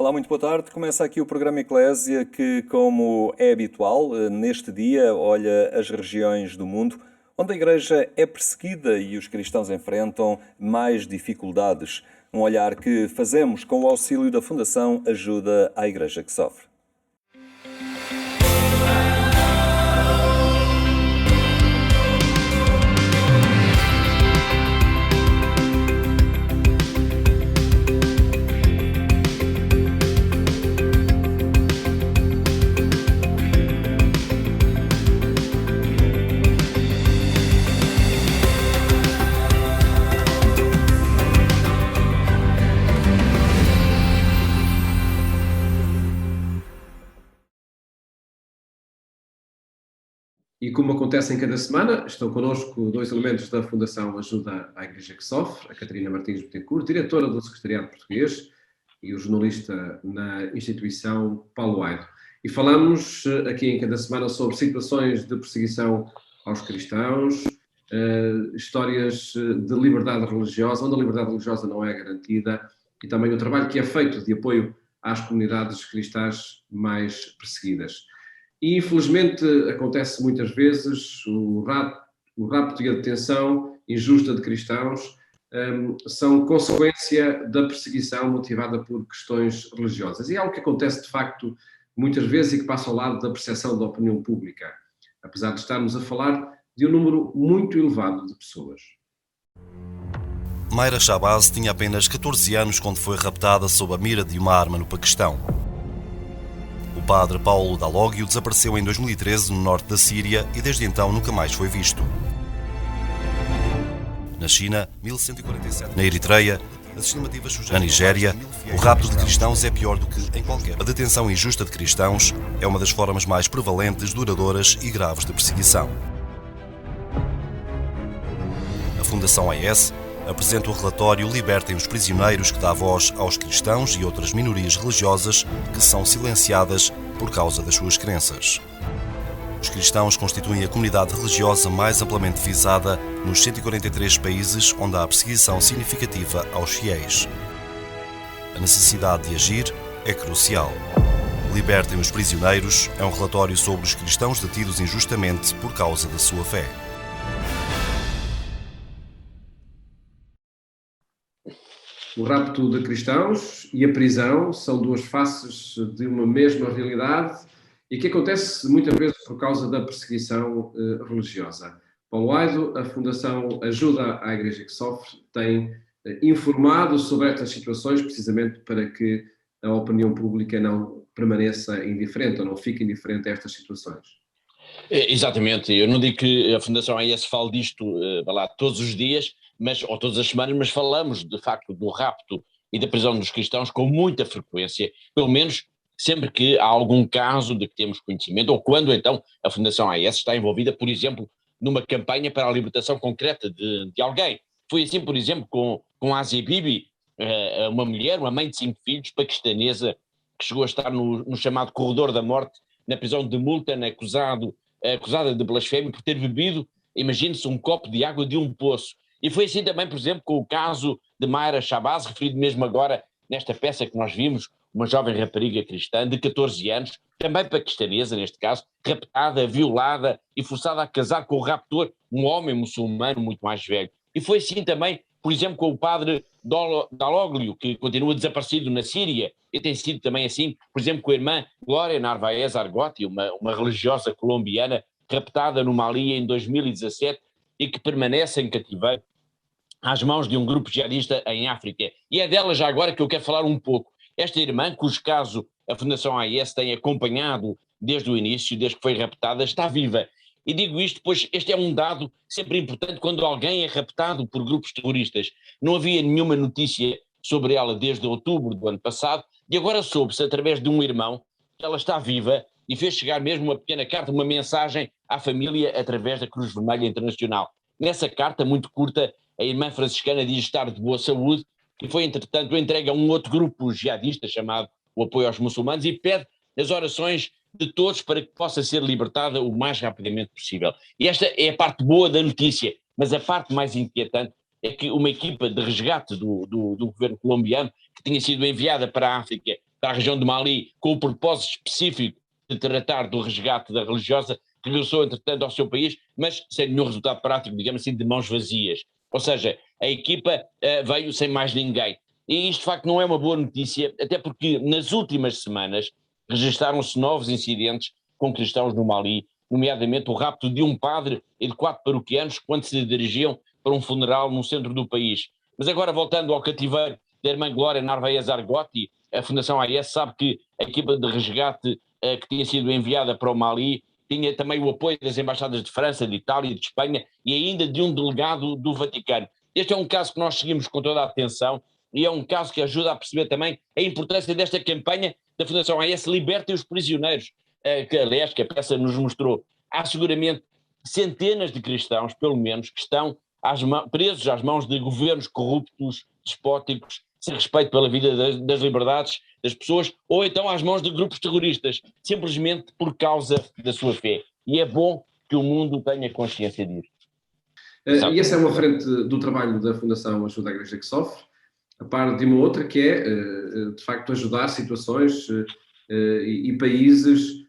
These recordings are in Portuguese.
Olá, muito boa tarde. Começa aqui o programa Eclésia que, como é habitual, neste dia olha as regiões do mundo onde a Igreja é perseguida e os cristãos enfrentam mais dificuldades. Um olhar que fazemos com o auxílio da Fundação Ajuda à Igreja que Sofre. E como acontece em cada semana, estão connosco dois elementos da Fundação Ajuda à Igreja que Sofre, a Catarina Martins Betancourt, diretora do Secretariado Português, e o jornalista na instituição Paulo Aido. E falamos aqui em cada semana sobre situações de perseguição aos cristãos, histórias de liberdade religiosa, onde a liberdade religiosa não é garantida, e também o trabalho que é feito de apoio às comunidades cristãs mais perseguidas. E, infelizmente, acontece muitas vezes o rapto e a detenção injusta de cristãos são consequência da perseguição motivada por questões religiosas. E é algo que acontece, de facto, muitas vezes e que passa ao lado da percepção da opinião pública, apesar de estarmos a falar de um número muito elevado de pessoas. Mayra Shabazz tinha apenas 14 anos quando foi raptada sob a mira de uma arma no Paquistão. O padre Paulo Dalóglio desapareceu em 2013 no norte da Síria e desde então nunca mais foi visto. Na China, 1147. Na Eritreia, as estimativas sugerem. Na Nigéria, o rapto de cristãos é pior do que em qualquer. A detenção injusta de cristãos é uma das formas mais prevalentes, duradouras e graves de perseguição. A Fundação AES apresenta o relatório Libertem os Prisioneiros, que dá voz aos cristãos e outras minorias religiosas que são silenciadas por causa das suas crenças. Os cristãos constituem a comunidade religiosa mais amplamente visada nos 143 países onde há perseguição significativa aos fiéis. A necessidade de agir é crucial. Libertem os Prisioneiros é um relatório sobre os cristãos detidos injustamente por causa da sua fé. O rapto de cristãos e a prisão são duas faces de uma mesma realidade e que acontece muitas vezes por causa da perseguição religiosa. Paulo Aido, a Fundação Ajuda à Igreja que Sofre, tem informado sobre estas situações precisamente para que a opinião pública não permaneça indiferente ou não fique indiferente a estas situações. Exatamente, eu não digo que a Fundação AES fale disto todos os dias, ou todas as semanas, mas falamos de facto do rapto e da prisão dos cristãos com muita frequência, pelo menos sempre que há algum caso de que temos conhecimento, ou quando então a Fundação AES está envolvida, por exemplo, numa campanha para a libertação concreta de alguém. Foi assim, por exemplo, com a Asia Bibi, uma mulher, uma mãe de 5 filhos, paquistanesa, que chegou a estar no chamado corredor da morte, na prisão de Multan, acusada de blasfémia por ter bebido, imagine-se, um copo de água de um poço. E foi assim também, por exemplo, com o caso de Mayra Shabazz, referido mesmo agora nesta peça que nós vimos, uma jovem rapariga cristã de 14 anos, também paquistanesa neste caso, raptada, violada e forçada a casar com o raptor, um homem muçulmano muito mais velho. E foi assim também, por exemplo, com o padre Dalóglio, que continua desaparecido na Síria, e tem sido também assim, por exemplo, com a irmã Glória Narvaez Argotti, uma religiosa colombiana, raptada no Mali em 2017 e que permanece em cativeiro às mãos de um grupo jihadista em África. E é dela já agora que eu quero falar um pouco. Esta irmã, cujo caso a Fundação AES tem acompanhado desde o início, desde que foi raptada, está viva. E digo isto pois este é um dado sempre importante quando alguém é raptado por grupos terroristas. Não havia nenhuma notícia sobre ela desde outubro do ano passado e agora soube-se através de um irmão que ela está viva e fez chegar mesmo uma pequena carta, uma mensagem à família através da Cruz Vermelha Internacional. Nessa carta, muito curta, a irmã franciscana diz estar de boa saúde e foi, entretanto, entregue a um outro grupo jihadista chamado o Apoio aos Muçulmanos e pede as orações de todos para que possa ser libertada o mais rapidamente possível. E esta é a parte boa da notícia, mas a parte mais inquietante é que uma equipa de resgate do governo colombiano, que tinha sido enviada para a África para a região do Mali com o propósito específico de tratar do resgate da religiosa, que regressou, entretanto, ao seu país, mas sem nenhum resultado prático, digamos assim, de mãos vazias. Ou seja, a equipa veio sem mais ninguém. E isto, de facto, não é uma boa notícia, até porque nas últimas semanas registaram-se novos incidentes com cristãos no Mali, nomeadamente o rapto de um padre e de 4 paroquianos quando se dirigiam para um funeral no centro do país. Mas agora, voltando ao cativeiro da irmã Glória Narvaez Argotti, a Fundação AES sabe que a equipa de resgate que tinha sido enviada para o Mali tinha também o apoio das embaixadas de França, de Itália, de Espanha e ainda de um delegado do Vaticano. Este é um caso que nós seguimos com toda a atenção e é um caso que ajuda a perceber também a importância desta campanha da Fundação AES Libertem os Prisioneiros, que aliás que a peça nos mostrou. Há seguramente centenas de cristãos, pelo menos, que estão presos às mãos de governos corruptos, despóticos, sem respeito pela vida das liberdades das pessoas, ou então às mãos de grupos terroristas, simplesmente por causa da sua fé. E é bom que o mundo tenha consciência disso. E essa é uma frente do trabalho da Fundação Ajuda à Igreja que Sofre, a par de uma outra que é, de facto, ajudar situações e países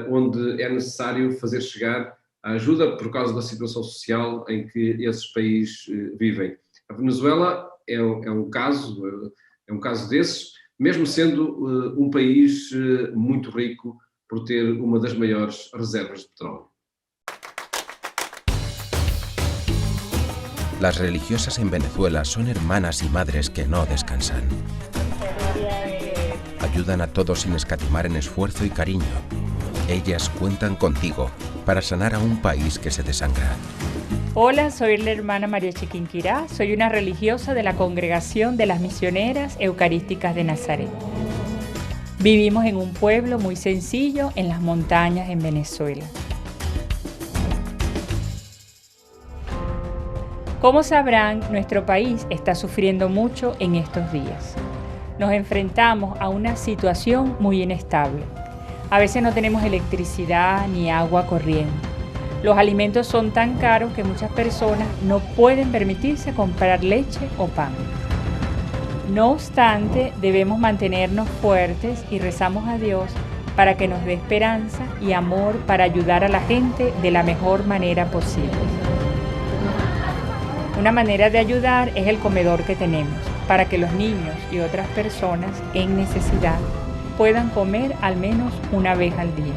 onde é necessário fazer chegar a ajuda por causa da situação social em que esses países vivem. A Venezuela é um caso desses, mesmo sendo um país muito rico por ter uma das maiores reservas de petróleo. Las religiosas en Venezuela son hermanas y madres que no descansan. Ayudan a todos sin escatimar en esfuerzo y cariño. Ellas cuentan contigo para sanar a un país que se desangra. Hola, soy la hermana María Chiquinquirá, soy una religiosa de la Congregación de las Misioneras Eucarísticas de Nazaret. Vivimos en un pueblo muy sencillo en las montañas en Venezuela. Como sabrán, nuestro país está sufriendo mucho en estos días. Nos enfrentamos a una situación muy inestable. A veces no tenemos electricidad ni agua corriente. Los alimentos son tan caros que muchas personas no pueden permitirse comprar leche o pan. No obstante, debemos mantenernos fuertes y rezamos a Dios para que nos dé esperanza y amor para ayudar a la gente de la mejor manera posible. Una manera de ayudar es el comedor que tenemos, para que los niños y otras personas en necesidad puedan comer al menos una vez al día.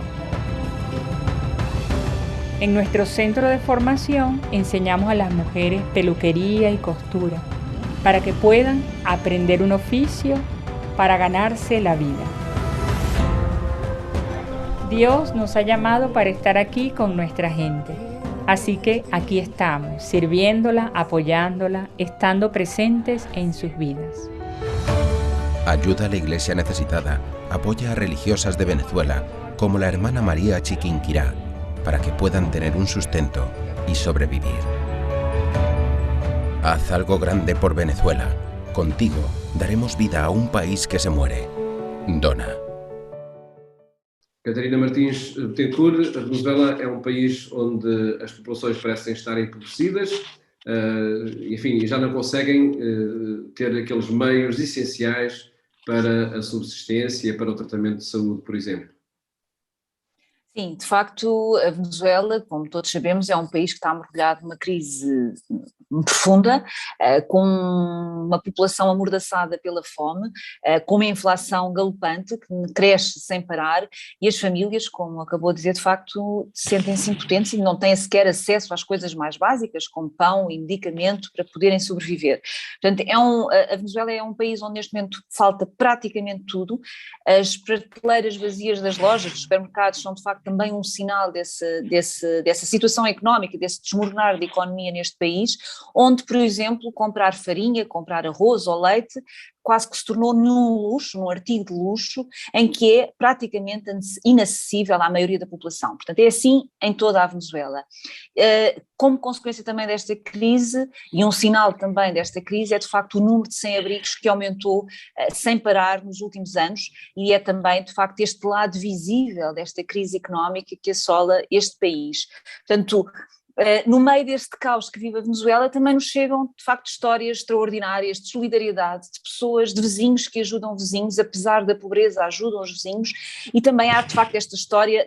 En nuestro centro de formación enseñamos a las mujeres peluquería y costura para que puedan aprender un oficio para ganarse la vida. Dios nos ha llamado para estar aquí con nuestra gente. Así que aquí estamos, sirviéndola, apoyándola, estando presentes en sus vidas. Ayuda a la iglesia necesitada, apoya a religiosas de Venezuela, como la hermana María Chiquinquirá, para que puedan tener un sustento y sobrevivir. Haz algo grande por Venezuela. Contigo daremos vida a un país que se muere. Dona. Catarina Martins Betancourt, a Venezuela é um país onde as populações parecem estar empobrecidas, enfim, já não conseguem ter aqueles meios essenciais para a subsistência, para o tratamento de saúde, por exemplo. Sim, de facto, a Venezuela, como todos sabemos, é um país que está mergulhado numa crise profunda, com uma população amordaçada pela fome, com uma inflação galopante que cresce sem parar e as famílias, como acabou de dizer, de facto sentem-se impotentes e não têm sequer acesso às coisas mais básicas, como pão e medicamento, para poderem sobreviver. Portanto, a Venezuela é um país onde neste momento falta praticamente tudo, as prateleiras vazias das lojas, dos supermercados são de facto também um sinal dessa situação económica, desse desmoronar da economia neste país, onde, por exemplo, comprar farinha, comprar arroz ou leite quase que se tornou num artigo de luxo, em que é praticamente inacessível à maioria da população. Portanto, é assim em toda a Venezuela. Como consequência também desta crise, e um sinal também desta crise, é de facto o número de sem-abrigos que aumentou sem parar nos últimos anos, e é também de facto este lado visível desta crise económica que assola este país. Portanto, no meio deste caos que vive a Venezuela, também nos chegam, de facto, histórias extraordinárias de solidariedade, de pessoas, de vizinhos que ajudam vizinhos, apesar da pobreza, ajudam os vizinhos, e também há, de facto, esta história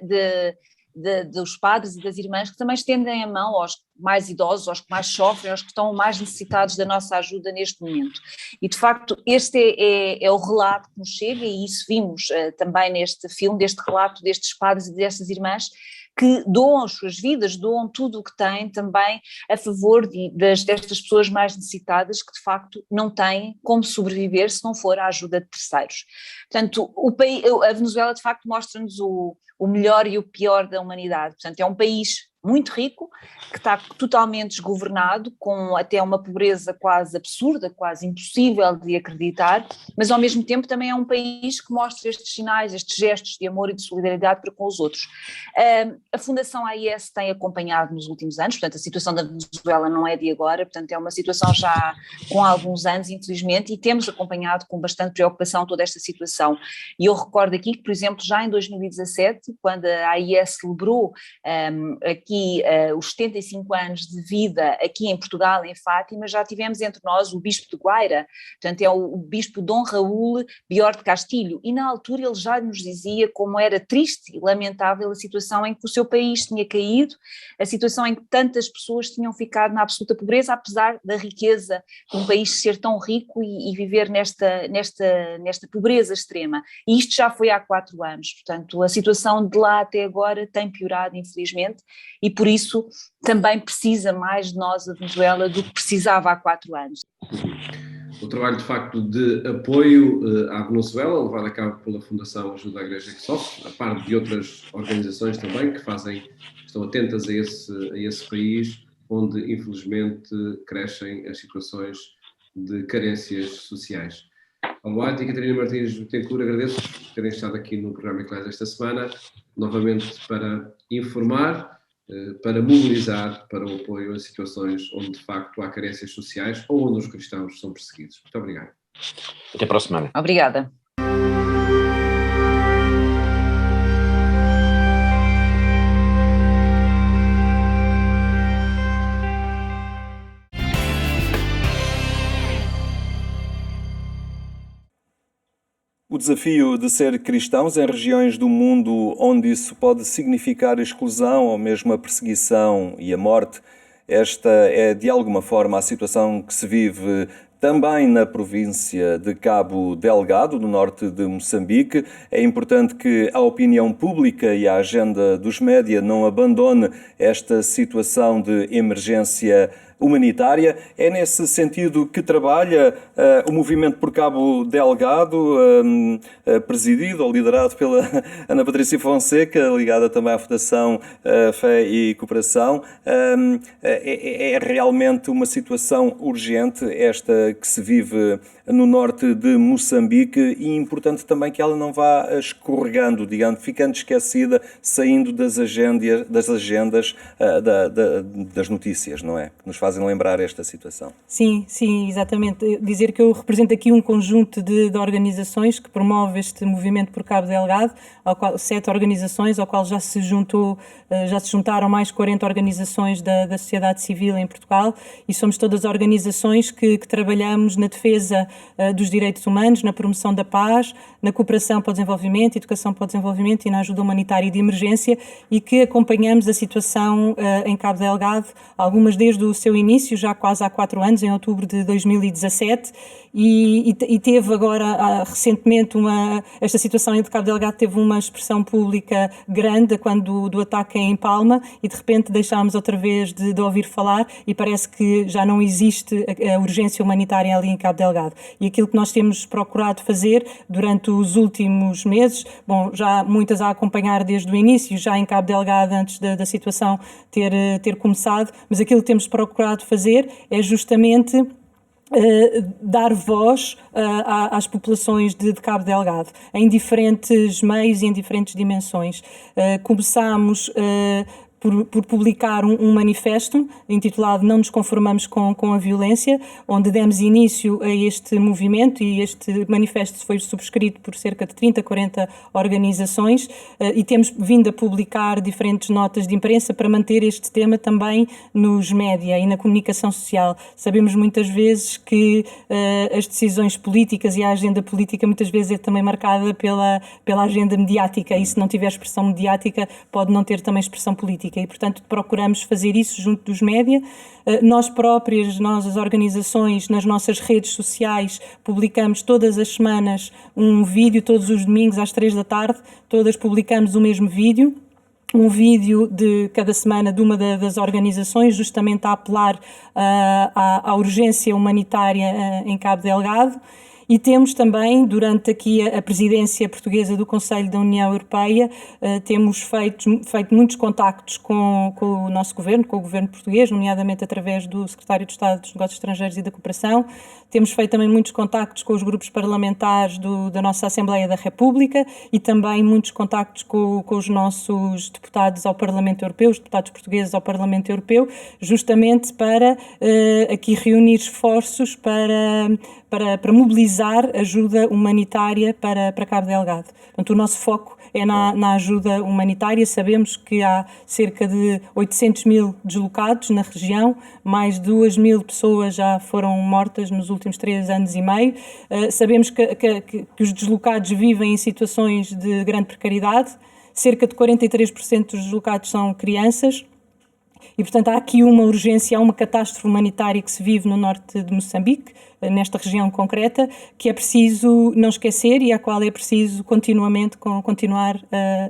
dos padres e das irmãs que também estendem a mão aos mais idosos, aos que mais sofrem, aos que estão mais necessitados da nossa ajuda neste momento. E, de facto, este é o relato que nos chega, e isso vimos também neste filme, deste relato destes padres e destas irmãs, que doam as suas vidas, doam tudo o que têm também a favor destas pessoas mais necessitadas, que de facto não têm como sobreviver se não for a ajuda de terceiros. Portanto, a Venezuela de facto mostra-nos o melhor e o pior da humanidade. Portanto, é um país muito rico, que está totalmente desgovernado, com até uma pobreza quase absurda, quase impossível de acreditar, mas ao mesmo tempo também é um país que mostra estes sinais, estes gestos de amor e de solidariedade para com os outros. A Fundação AIS tem acompanhado nos últimos anos, portanto a situação da Venezuela não é de agora, portanto é uma situação já com alguns anos, infelizmente, e temos acompanhado com bastante preocupação toda esta situação. E eu recordo aqui que, por exemplo, já em 2017, quando a AIS celebrou aqui os 75 anos de vida aqui em Portugal, em Fátima, já tivemos entre nós o Bispo de Guaira, portanto é o Bispo Dom Raul Bior de Castilho, e na altura ele já nos dizia como era triste e lamentável a situação em que o seu país tinha caído, a situação em que tantas pessoas tinham ficado na absoluta pobreza, apesar da riqueza de um país ser tão rico e viver nesta pobreza extrema. E isto já foi há 4 anos, portanto a situação de lá até agora tem piorado, infelizmente, e por isso também precisa mais de nós, a Venezuela, do que precisava há 4 anos. O trabalho, de facto, de apoio à Venezuela, levado a cabo pela Fundação Ajuda à Igreja que Sofre, a par de outras organizações também que estão atentas a esse país, onde infelizmente crescem as situações de carências sociais. Albuate e Catarina Martins Betancourt, agradeço por terem estado aqui no programa Eclésia esta semana, novamente para informar, para mobilizar para o apoio a situações onde de facto há carências sociais ou onde os cristãos são perseguidos. Muito obrigado. Até para a semana. Obrigada. O desafio de ser cristãos em regiões do mundo onde isso pode significar exclusão ou mesmo a perseguição e a morte, esta é de alguma forma a situação que se vive também na província de Cabo Delgado, no norte de Moçambique. É importante que a opinião pública e a agenda dos média não abandone esta situação de emergência humanitária. É nesse sentido que trabalha o Movimento por Cabo Delgado, presidido ou liderado pela Ana Patrícia Fonseca, ligada também à Fundação Fé e Cooperação. É realmente uma situação urgente esta que se vive no norte de Moçambique, e importante também que ela não vá escorregando, digamos, ficando esquecida, saindo das agendas das notícias, não é? Que nos fazem lembrar esta situação. Sim, exatamente. Dizer que eu represento aqui um conjunto de organizações que promove este movimento por Cabo Delgado, 7 organizações, ao qual já se juntaram mais 40 organizações da sociedade civil em Portugal, e somos todas organizações que trabalhamos na defesa dos direitos humanos, na promoção da paz, na cooperação para o desenvolvimento, educação para o desenvolvimento e na ajuda humanitária de emergência, e que acompanhamos a situação em Cabo Delgado, algumas desde o seu início, já quase há 4 anos, em outubro de 2017, e teve agora, recentemente, esta situação em Cabo Delgado teve uma expressão pública grande quando do ataque em Palma, e de repente deixámos outra vez de ouvir falar, e parece que já não existe a urgência humanitária ali em Cabo Delgado. E aquilo que nós temos procurado fazer durante os últimos meses, já muitas a acompanhar desde o início, já em Cabo Delgado, antes da situação ter começado, mas aquilo que temos procurado fazer é justamente dar voz às populações de Cabo Delgado, em diferentes meios e em diferentes dimensões. Começámos por publicar um manifesto intitulado Não nos conformamos com a violência, onde demos início a este movimento, e este manifesto foi subscrito por cerca de 30, 40 organizações, e temos vindo a publicar diferentes notas de imprensa para manter este tema também nos média e na comunicação social. Sabemos muitas vezes que as decisões políticas e a agenda política muitas vezes é também marcada pela agenda mediática, e se não tiver expressão mediática pode não ter também expressão política, e portanto procuramos fazer isso junto dos média. Nós próprias, nós as organizações, nas nossas redes sociais, publicamos todas as semanas um vídeo, todos os domingos às 3 da tarde, todas publicamos o mesmo vídeo. Um vídeo de cada semana de uma das organizações, justamente a apelar à urgência humanitária em Cabo Delgado. E temos também, durante aqui a presidência portuguesa do Conselho da União Europeia, temos feito muitos contactos com o nosso governo, com o governo português, nomeadamente através do Secretário de Estado dos Negócios Estrangeiros e da Cooperação. Temos feito também muitos contactos com os grupos parlamentares da nossa Assembleia da República, e também muitos contactos com os nossos deputados ao Parlamento Europeu, os deputados portugueses ao Parlamento Europeu, justamente para aqui reunir esforços para mobilizar ajuda humanitária para Cabo Delgado. Portanto, o nosso foco é na ajuda humanitária. Sabemos que há cerca de 800 mil deslocados na região, mais de 2.000 pessoas já foram mortas nos últimos 3 anos e meio. Sabemos que os deslocados vivem em situações de grande precariedade, cerca de 43% dos deslocados são crianças. E, portanto, há aqui uma urgência, há uma catástrofe humanitária que se vive no norte de Moçambique, nesta região concreta, que é preciso não esquecer e à qual é preciso continuamente continuar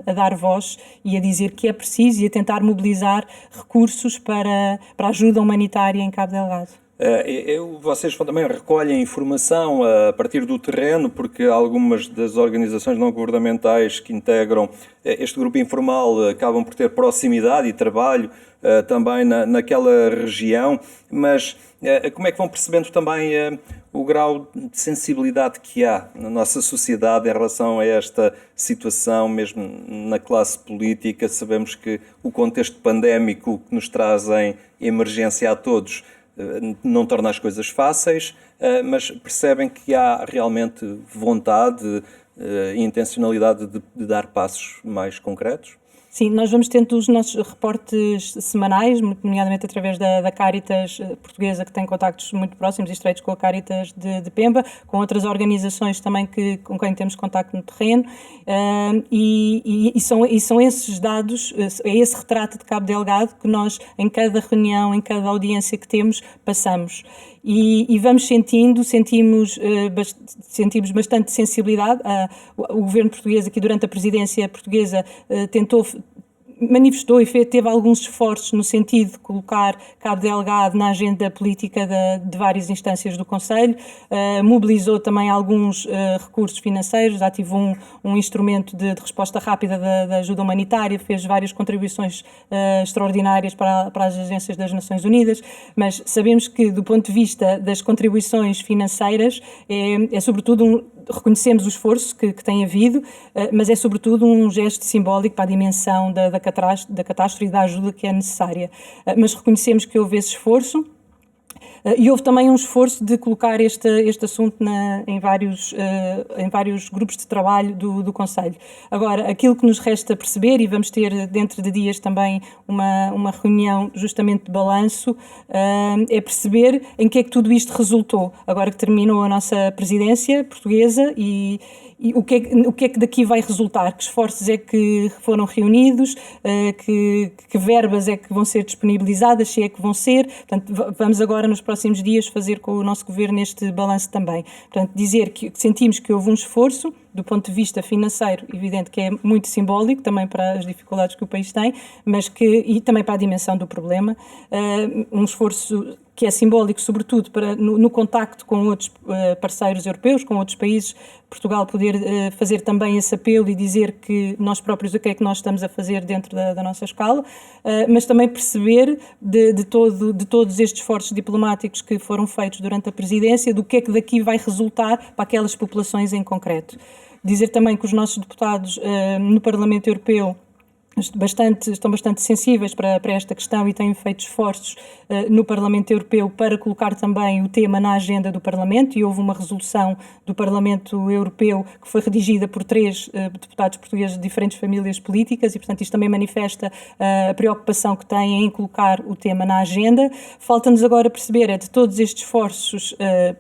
a dar voz e a dizer que é preciso, e a tentar mobilizar recursos para a ajuda humanitária em Cabo Delgado. Vocês também recolhem informação a partir do terreno, porque algumas das organizações não governamentais que integram este grupo informal acabam por ter proximidade e trabalho também naquela região, mas como é que vão percebendo também o grau de sensibilidade que há na nossa sociedade em relação a esta situação, mesmo na classe política? Sabemos que o contexto pandémico que nos traz em emergência a todos não torna as coisas fáceis, mas percebem que há realmente vontade e intencionalidade de dar passos mais concretos? Sim, nós vamos tendo os nossos reportes semanais, nomeadamente através da Cáritas portuguesa, que tem contactos muito próximos e estreitos com a Cáritas de Pemba, com outras organizações também com quem temos contacto no terreno, e são esses dados, é esse retrato de Cabo Delgado que nós, em cada reunião, em cada audiência que temos, passamos. E vamos sentimos bastante sensibilidade. O governo português, aqui durante a presidência portuguesa, manifestou e teve alguns esforços no sentido de colocar Cabo Delgado na agenda política de várias instâncias do Conselho, mobilizou também alguns recursos financeiros, ativou um instrumento de resposta rápida da ajuda humanitária, fez várias contribuições extraordinárias para as agências das Nações Unidas, mas sabemos que, do ponto de vista das contribuições financeiras, é sobretudo reconhecemos o esforço que tem havido, mas é sobretudo um gesto simbólico para a dimensão da catástrofe e da ajuda que é necessária. Mas reconhecemos que houve esse esforço. E houve também um esforço de colocar este assunto em vários grupos de trabalho do Conselho. Agora, aquilo que nos resta perceber, e vamos ter dentro de dias também uma reunião justamente de balanço, é perceber em que é que tudo isto resultou, agora que terminou a nossa presidência portuguesa, e o que é que daqui vai resultar, que esforços é que foram reunidos, que verbas é que vão ser disponibilizadas, se é que vão ser. Portanto, vamos agora nos próximos dias fazer com o nosso governo este balanço também. Portanto, dizer que sentimos que houve um esforço, do ponto de vista financeiro, evidente que é muito simbólico, também para as dificuldades que o país tem, e também para a dimensão do problema, um esforço que é simbólico, sobretudo no contacto com outros parceiros europeus, com outros países, Portugal poder fazer também esse apelo e dizer que nós próprios o que é que nós estamos a fazer dentro da nossa escala, mas também perceber de todos estes esforços diplomáticos que foram feitos durante a presidência, do que é que daqui vai resultar para aquelas populações em concreto. Dizer também que os nossos deputados no Parlamento Europeu estão bastante sensíveis para esta questão e têm feito esforços no Parlamento Europeu para colocar também o tema na agenda do Parlamento, e houve uma resolução do Parlamento Europeu que foi redigida por 3 deputados portugueses de diferentes famílias políticas, e portanto isto também manifesta a preocupação que têm em colocar o tema na agenda. Falta-nos agora perceber, de todos estes esforços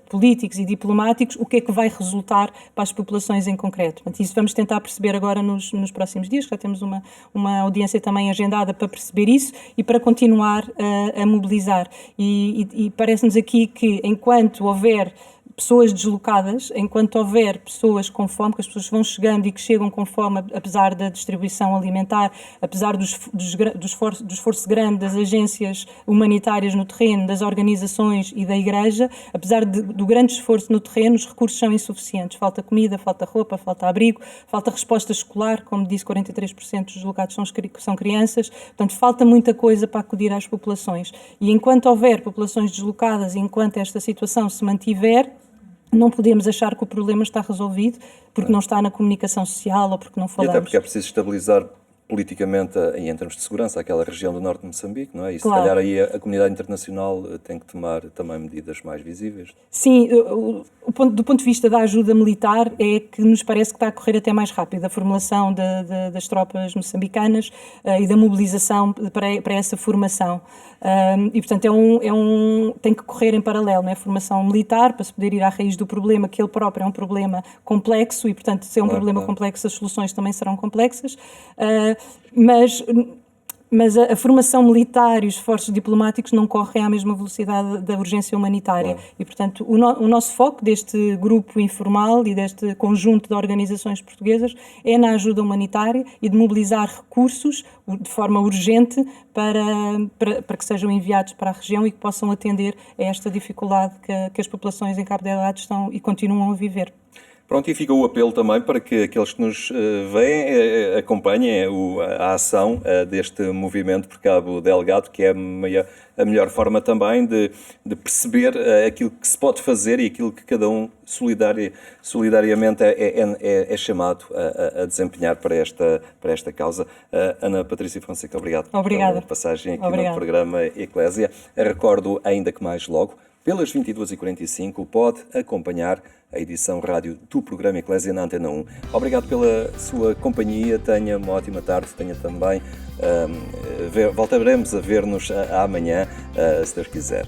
políticos e diplomáticos, o que é que vai resultar para as populações em concreto. Portanto, isso vamos tentar perceber agora nos próximos dias, já temos uma audiência também agendada para perceber isso e para continuar a mobilizar. E parece-nos aqui que, enquanto houver pessoas deslocadas, enquanto houver pessoas com fome, que as pessoas vão chegando e que chegam com fome, apesar da distribuição alimentar, apesar do esforço grande das agências humanitárias no terreno, das organizações e da Igreja, apesar do grande esforço no terreno, os recursos são insuficientes. Falta comida, falta roupa, falta abrigo, falta resposta escolar, como disse, 43% dos deslocados são crianças, portanto falta muita coisa para acudir às populações. E enquanto houver populações deslocadas e enquanto esta situação se mantiver, não podemos achar que o problema está resolvido porque não está na comunicação social ou porque não falamos. E até porque é preciso estabilizar politicamente e em termos de segurança aquela região do norte de Moçambique, não é? E se calhar aí a comunidade internacional tem que tomar também medidas mais visíveis. Sim, do ponto de vista da ajuda militar é que nos parece que está a correr até mais rápido a formulação das tropas moçambicanas e da mobilização para essa formação. E portanto tem que correr em paralelo, não é? Formação militar para se poder ir à raiz do problema, que ele próprio é um problema complexo e portanto se é um problema complexo as soluções também serão complexas, mas a formação militar e os esforços diplomáticos não correm à mesma velocidade da urgência humanitária. E, portanto, o nosso foco deste grupo informal e deste conjunto de organizações portuguesas é na ajuda humanitária e de mobilizar recursos de forma urgente para que sejam enviados para a região e que possam atender a esta dificuldade que as populações em Cabo Delgado estão e continuam a viver. Pronto, e fica o apelo também para que aqueles que nos veem acompanhem a ação deste movimento por Cabo Delgado, que é a melhor forma também de perceber aquilo que se pode fazer e aquilo que cada um solidariamente é chamado a desempenhar para esta causa. Ana Patrícia Fonseca, obrigado pela passagem aqui no programa Eclésia. Recordo ainda que mais logo, pelas 22h45, pode acompanhar a edição rádio do programa Eclésia na Antena 1. Obrigado pela sua companhia, tenha uma ótima tarde, tenha também, voltaremos a ver-nos amanhã, se Deus quiser.